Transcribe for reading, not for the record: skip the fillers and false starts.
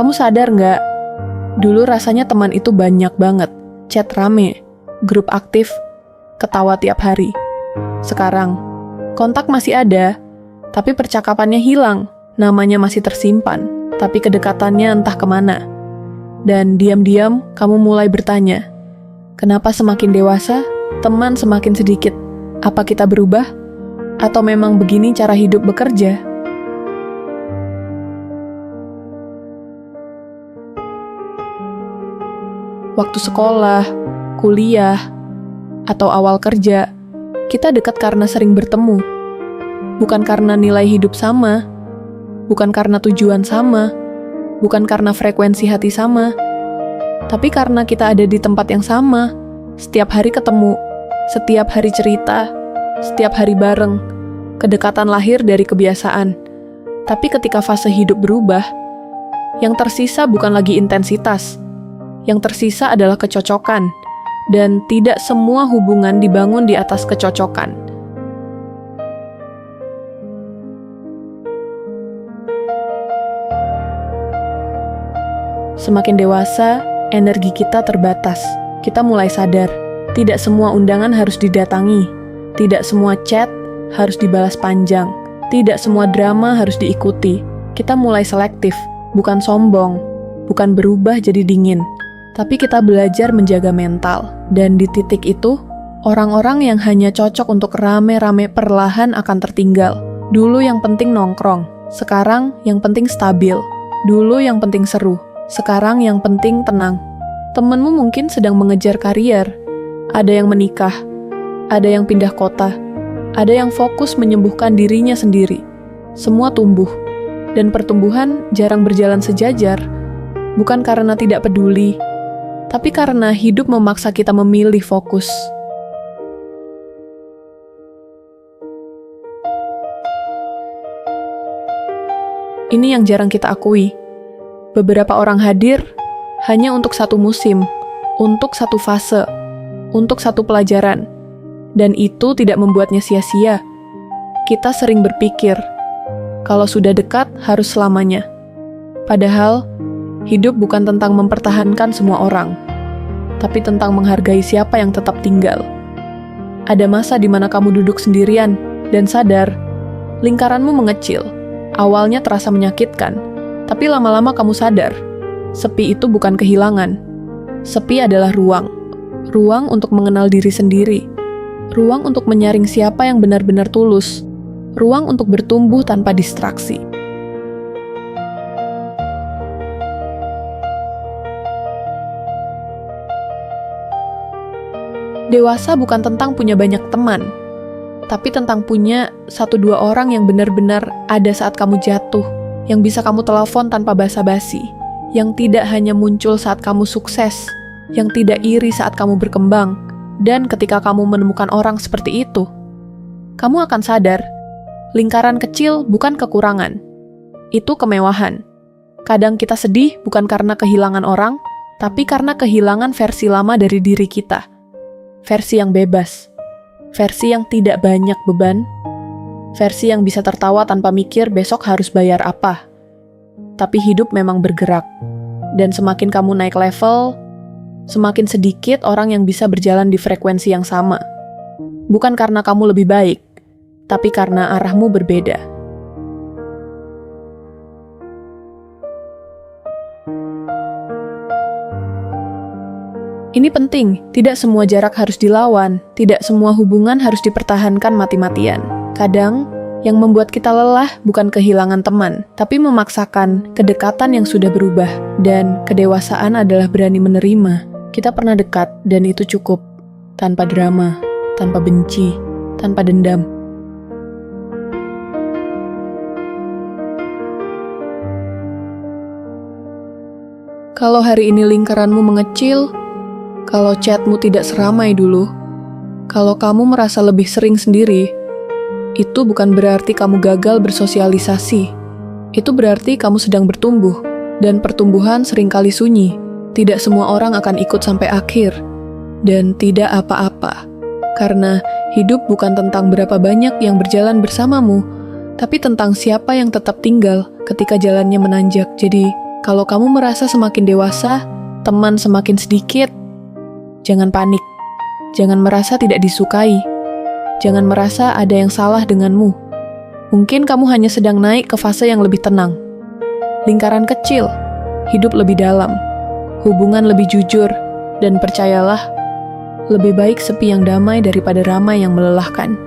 Kamu sadar nggak? Dulu rasanya teman itu banyak banget, chat rame, grup aktif, ketawa tiap hari. Sekarang, kontak masih ada, tapi percakapannya hilang, namanya masih tersimpan, tapi kedekatannya entah kemana. Dan diam-diam kamu mulai bertanya, kenapa semakin dewasa, teman semakin sedikit? Apa kita berubah? Atau memang begini cara hidup bekerja? Waktu sekolah, kuliah, atau awal kerja, kita dekat karena sering bertemu. Bukan karena nilai hidup sama, bukan karena tujuan sama, bukan karena frekuensi hati sama, tapi karena kita ada di tempat yang sama, setiap hari ketemu, setiap hari cerita, setiap hari bareng. Kedekatan lahir dari kebiasaan. Tapi ketika fase hidup berubah, yang tersisa bukan lagi intensitas, yang tersisa adalah kecocokan, dan tidak semua hubungan dibangun di atas kecocokan. Semakin dewasa, energi kita terbatas. Kita mulai sadar, tidak semua undangan harus didatangi, tidak semua chat harus dibalas panjang, tidak semua drama harus diikuti. Kita mulai selektif, bukan sombong, bukan berubah jadi dingin, tapi kita belajar menjaga mental. Dan di titik itu, orang-orang yang hanya cocok untuk rame-rame perlahan akan tertinggal. Dulu yang penting nongkrong, sekarang yang penting stabil. Dulu yang penting seru, sekarang yang penting tenang. Temenmu mungkin sedang mengejar karier, ada yang menikah, ada yang pindah kota, ada yang fokus menyembuhkan dirinya sendiri. Semua tumbuh, dan pertumbuhan jarang berjalan sejajar, bukan karena tidak peduli, tapi karena hidup memaksa kita memilih fokus. Ini yang jarang kita akui. Beberapa orang hadir hanya untuk satu musim, untuk satu fase, untuk satu pelajaran. Dan itu tidak membuatnya sia-sia. Kita sering berpikir, kalau sudah dekat harus selamanya. Padahal, hidup bukan tentang mempertahankan semua orang, tapi tentang menghargai siapa yang tetap tinggal. Ada masa di mana kamu duduk sendirian dan sadar, lingkaranmu mengecil. Awalnya terasa menyakitkan, tapi lama-lama kamu sadar, sepi itu bukan kehilangan. Sepi adalah ruang. Ruang untuk mengenal diri sendiri. Ruang untuk menyaring siapa yang benar-benar tulus. Ruang untuk bertumbuh tanpa distraksi. Dewasa bukan tentang punya banyak teman, tapi tentang punya 1-2 orang yang benar-benar ada saat kamu jatuh, yang bisa kamu telepon tanpa basa-basi, yang tidak hanya muncul saat kamu sukses, yang tidak iri saat kamu berkembang. Dan ketika kamu menemukan orang seperti itu, kamu akan sadar, lingkaran kecil bukan kekurangan, itu kemewahan. Kadang kita sedih bukan karena kehilangan orang, tapi karena kehilangan versi lama dari diri kita. Versi yang bebas, versi yang tidak banyak beban, versi yang bisa tertawa tanpa mikir besok harus bayar apa. Tapi hidup memang bergerak, dan semakin kamu naik level, semakin sedikit orang yang bisa berjalan di frekuensi yang sama. Bukan karena kamu lebih baik, tapi karena arahmu berbeda. Ini penting, tidak semua jarak harus dilawan, tidak semua hubungan harus dipertahankan mati-matian. Kadang, yang membuat kita lelah bukan kehilangan teman, tapi memaksakan kedekatan yang sudah berubah. Dan kedewasaan adalah berani menerima. Kita pernah dekat, dan itu cukup. Tanpa drama, tanpa benci, tanpa dendam. Kalau hari ini lingkaranmu mengecil, kalau chatmu tidak seramai dulu, kalau kamu merasa lebih sering sendiri, itu bukan berarti kamu gagal bersosialisasi. Itu berarti kamu sedang bertumbuh, dan pertumbuhan seringkali sunyi. Tidak semua orang akan ikut sampai akhir, dan tidak apa-apa. Karena hidup bukan tentang berapa banyak yang berjalan bersamamu, tapi tentang siapa yang tetap tinggal ketika jalannya menanjak. Jadi, Kalau kamu merasa semakin dewasa, teman semakin sedikit, jangan panik. Jangan merasa tidak disukai. Jangan merasa ada yang salah denganmu. Mungkin kamu hanya sedang naik ke fase yang lebih tenang. Lingkaran kecil, hidup lebih dalam, hubungan lebih jujur, dan percayalah, lebih baik sepi yang damai daripada ramai yang melelahkan.